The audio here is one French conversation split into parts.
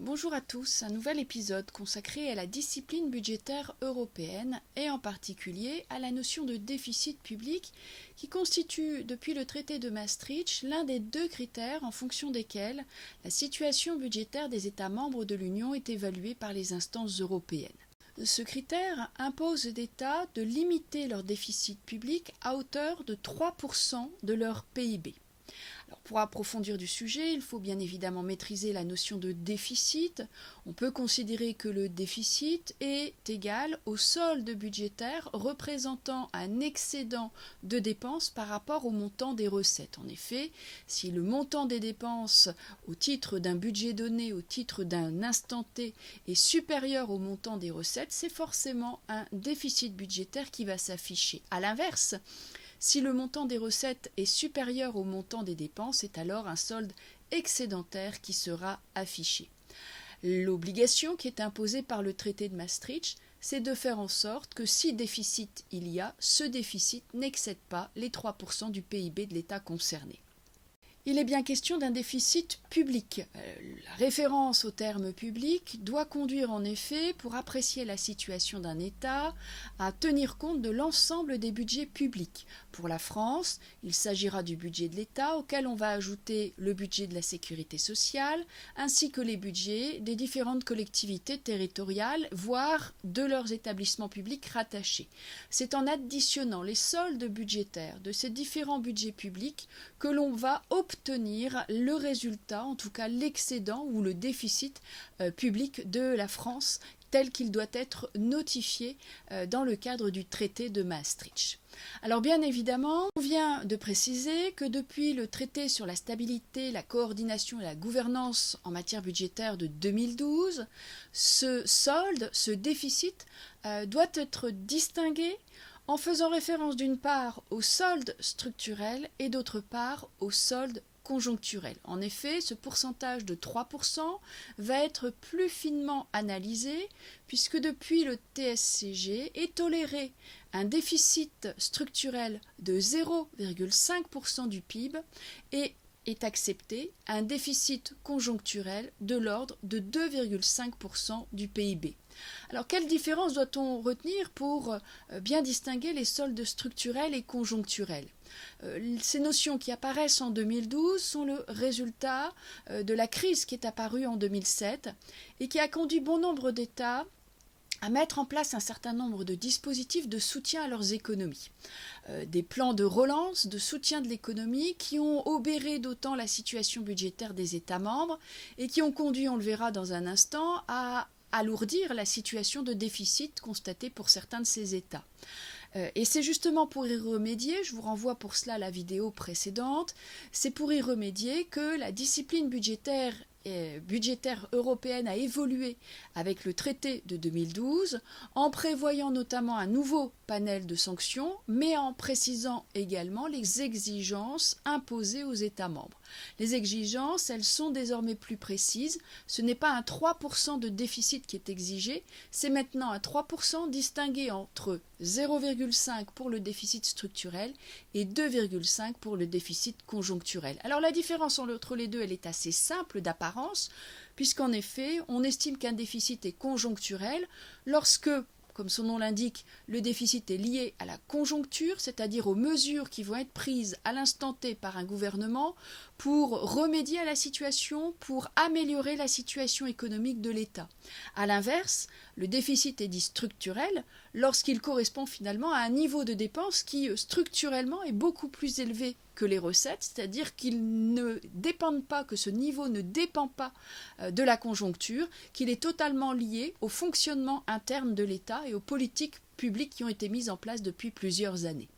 Bonjour à tous, un nouvel épisode consacré à la discipline budgétaire européenne et en particulier à la notion de déficit public qui constitue depuis le traité de Maastricht l'un des deux critères en fonction desquels la situation budgétaire des États membres de l'Union est évaluée par les instances européennes. Ce critère impose aux États de limiter leur déficit public à hauteur de 3% de leur PIB. Alors pour approfondir du sujet, il faut bien évidemment maîtriser la notion de déficit. On peut considérer que le déficit est égal au solde budgétaire représentant un excédent de dépenses par rapport au montant des recettes. En effet, si le montant des dépenses au titre d'un budget donné, au titre d'un instant T, est supérieur au montant des recettes, c'est forcément un déficit budgétaire qui va s'afficher. À l'inverse, si le montant des recettes est supérieur au montant des dépenses, c'est alors un solde excédentaire qui sera affiché. L'obligation qui est imposée par le traité de Maastricht, c'est de faire en sorte que si déficit il y a, ce déficit n'excède pas les 3% du PIB de l'État concerné. Il est bien question d'un déficit public. La référence au terme public doit conduire en effet, pour apprécier la situation d'un État, à tenir compte de l'ensemble des budgets publics. Pour la France, il s'agira du budget de l'État auquel on va ajouter le budget de la sécurité sociale, ainsi que les budgets des différentes collectivités territoriales, voire de leurs établissements publics rattachés. C'est en additionnant les soldes budgétaires de ces différents budgets publics que l'on va obtenir le résultat, en tout cas l'excédent ou le déficit public de la France tel qu'il doit être notifié dans le cadre du traité de Maastricht. Alors bien évidemment, on vient de préciser que depuis le traité sur la stabilité, la coordination et la gouvernance en matière budgétaire de 2012, ce solde, ce déficit doit être distingué en faisant référence d'une part au solde structurel et d'autre part au solde conjoncturel. En effet, ce pourcentage de 3% va être plus finement analysé puisque depuis le TSCG est toléré un déficit structurel de 0,5% du PIB et est accepté un déficit conjoncturel de l'ordre de 2,5% du PIB. Alors, quelle différence doit-on retenir pour bien distinguer les soldes structurels et conjoncturels ? Ces notions qui apparaissent en 2012 sont le résultat de la crise qui est apparue en 2007 et qui a conduit bon nombre d'États à mettre en place un certain nombre de dispositifs de soutien à leurs économies. Des plans de relance, de soutien de l'économie qui ont obéré d'autant la situation budgétaire des États membres et qui ont conduit, on le verra dans un instant, à alourdir la situation de déficit constatée pour certains de ces États. Et c'est justement pour y remédier, je vous renvoie pour cela à la vidéo précédente, c'est pour y remédier que la discipline budgétaire européenne a évolué avec le traité de 2012 en prévoyant notamment un nouveau panel de sanctions mais en précisant également les exigences imposées aux États membres. Les exigences, elles sont désormais plus précises. Ce n'est pas un 3% de déficit qui est exigé, c'est maintenant un 3% distingué entre 0,5 pour le déficit structurel et 2,5 pour le déficit conjoncturel. Alors la différence entre les deux, elle est assez simple d'apparence, puisqu'en effet, on estime qu'un déficit est conjoncturel lorsque, comme son nom l'indique, le déficit est lié à la conjoncture, c'est-à-dire aux mesures qui vont être prises à l'instant T par un gouvernement pour remédier à la situation, pour améliorer la situation économique de l'État. A l'inverse, le déficit est dit structurel lorsqu'il correspond finalement à un niveau de dépenses qui structurellement est beaucoup plus élevé que les recettes, c'est-à-dire qu'ils ne dépendent pas, que ce niveau ne dépend pas de la conjoncture, qu'il est totalement lié au fonctionnement interne de l'État et aux politiques publiques qui ont été mises en place depuis plusieurs années.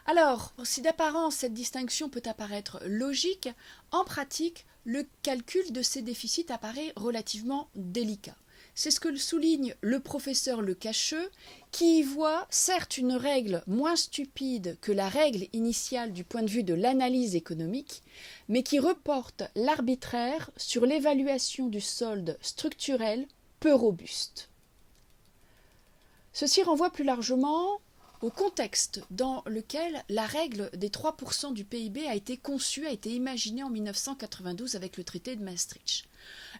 Alors, si d'apparence cette distinction peut apparaître logique, en pratique, le calcul de ces déficits apparaît relativement délicat. C'est ce que souligne le professeur Le Cacheux, qui y voit certes une règle moins stupide que la règle initiale du point de vue de l'analyse économique, mais qui reporte l'arbitraire sur l'évaluation du solde structurel peu robuste. Ceci renvoie plus largement au contexte dans lequel la règle des 3% du PIB a été conçue, a été imaginée en 1992 avec le traité de Maastricht.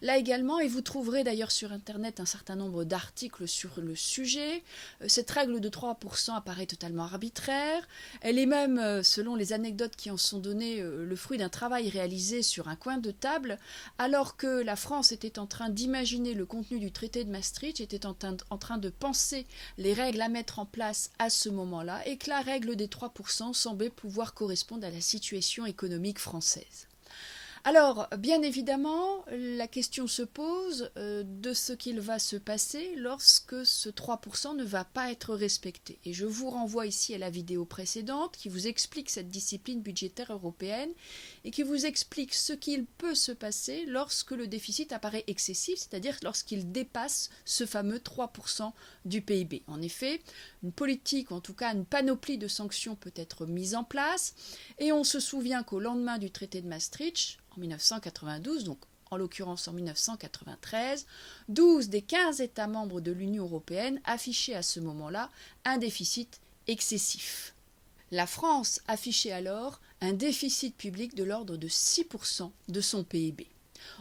Là également, et vous trouverez d'ailleurs sur Internet un certain nombre d'articles sur le sujet, cette règle de 3% apparaît totalement arbitraire. Elle est même, selon les anecdotes qui en sont données, le fruit d'un travail réalisé sur un coin de table, alors que la France était en train d'imaginer le contenu du traité de Maastricht, était en train de penser les règles à mettre en place à ce moment-là, et que la règle des 3% semblait pouvoir correspondre à la situation économique française. Alors, bien évidemment, la question se pose de ce qu'il va se passer lorsque ce 3% ne va pas être respecté. Et je vous renvoie ici à la vidéo précédente qui vous explique cette discipline budgétaire européenne et qui vous explique ce qu'il peut se passer lorsque le déficit apparaît excessif, c'est-à-dire lorsqu'il dépasse ce fameux 3% du PIB. En effet, une politique, ou en tout cas une panoplie de sanctions peut être mise en place, et on se souvient qu'au lendemain du traité de Maastricht, en 1992, donc en l'occurrence en 1993, 12 des 15 États membres de l'Union européenne affichaient à ce moment-là un déficit excessif. La France affichait alors un déficit public de l'ordre de 6% de son PIB.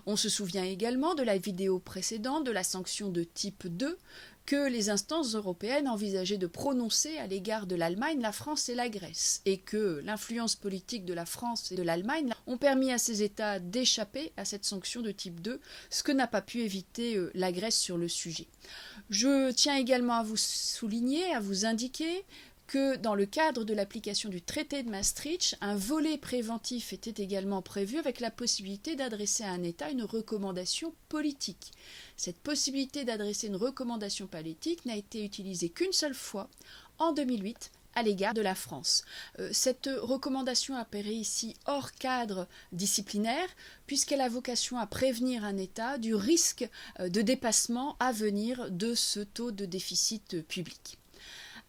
On se souvient également de la vidéo précédente de la sanction de type 2 que les instances européennes envisageaient de prononcer à l'égard de l'Allemagne, la France et la Grèce, et que l'influence politique de la France et de l'Allemagne ont permis à ces États d'échapper à cette sanction de type 2, ce que n'a pas pu éviter la Grèce sur le sujet. Je tiens également à vous souligner, à vous indiquer que dans le cadre de l'application du traité de Maastricht, un volet préventif était également prévu avec la possibilité d'adresser à un État une recommandation politique. Cette possibilité d'adresser une recommandation politique n'a été utilisée qu'une seule fois, en 2008, à l'égard de la France. Cette recommandation apparaît ici hors cadre disciplinaire, puisqu'elle a vocation à prévenir un État du risque de dépassement à venir de ce taux de déficit public.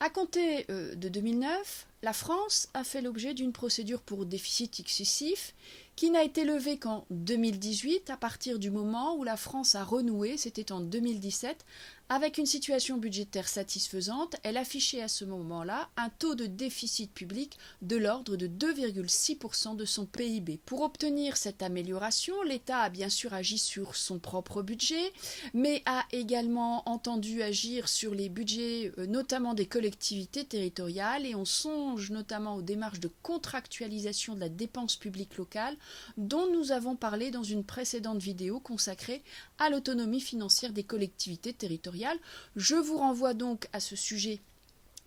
À compter de 2009, la France a fait l'objet d'une procédure pour déficit excessif qui n'a été levée qu'en 2018, à partir du moment où la France a renoué, c'était en 2017, avec une situation budgétaire satisfaisante. Elle affichait à ce moment-là un taux de déficit public de l'ordre de 2,6% de son PIB. Pour obtenir cette amélioration, l'État a bien sûr agi sur son propre budget, mais a également entendu agir sur les budgets, notamment des collectivités territoriales, et on songe notamment aux démarches de contractualisation de la dépense publique locale, dont nous avons parlé dans une précédente vidéo consacrée à l'autonomie financière des collectivités territoriales. Je vous renvoie donc à ce sujet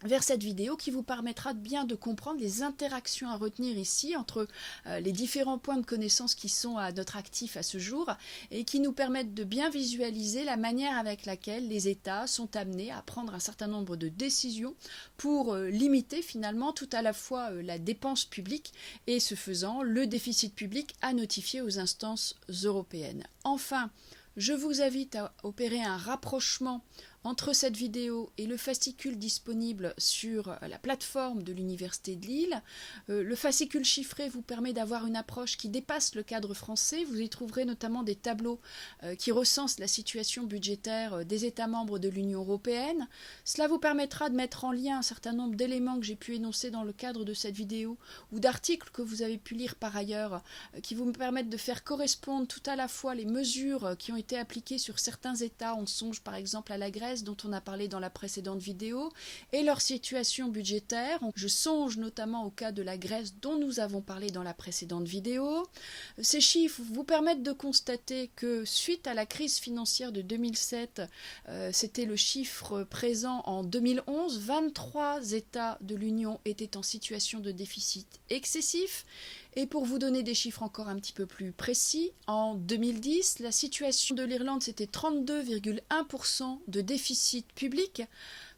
vers cette vidéo qui vous permettra bien de comprendre les interactions à retenir ici entre les différents points de connaissance qui sont à notre actif à ce jour et qui nous permettent de bien visualiser la manière avec laquelle les États sont amenés à prendre un certain nombre de décisions pour limiter finalement tout à la fois la dépense publique et ce faisant le déficit public à notifier aux instances européennes. Enfin, je vous invite à opérer un rapprochement entre cette vidéo et le fascicule disponible sur la plateforme de l'Université de Lille. Le fascicule chiffré vous permet d'avoir une approche qui dépasse le cadre français. Vous y trouverez notamment des tableaux qui recensent la situation budgétaire des États membres de l'Union européenne. Cela vous permettra de mettre en lien un certain nombre d'éléments que j'ai pu énoncer dans le cadre de cette vidéo ou d'articles que vous avez pu lire par ailleurs qui vous permettent de faire correspondre tout à la fois les mesures qui ont été appliquées sur certains États. On songe par exemple à la Grèce, dont on a parlé dans la précédente vidéo, et leur situation budgétaire. Je songe notamment au cas de la Grèce dont nous avons parlé dans la précédente vidéo. Ces chiffres vous permettent de constater que suite à la crise financière de 2007, c'était le chiffre présent en 2011, 23 États de l'Union étaient en situation de déficit excessif. Et pour vous donner des chiffres encore un petit peu plus précis, en 2010, la situation de l'Irlande, c'était 32,1% de déficit public,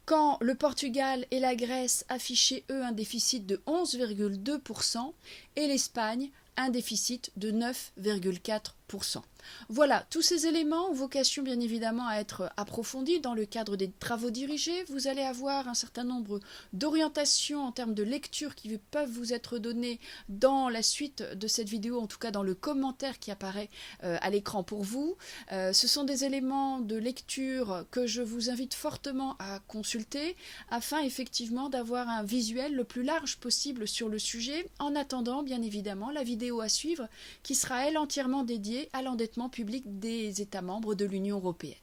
quand le Portugal et la Grèce affichaient, eux, un déficit de 11,2% et l'Espagne, un déficit de 9,4%. Voilà, tous ces éléments ont vocation bien évidemment à être approfondis dans le cadre des travaux dirigés. Vous allez avoir un certain nombre d'orientations en termes de lecture qui peuvent vous être données dans la suite de cette vidéo, en tout cas dans le commentaire qui apparaît à l'écran pour vous. Ce sont des éléments de lecture que je vous invite fortement à consulter afin effectivement d'avoir un visuel le plus large possible sur le sujet, en attendant bien évidemment la vidéo à suivre qui sera elle entièrement dédiée à l'endettement l'endettement public des États membres de l'Union européenne.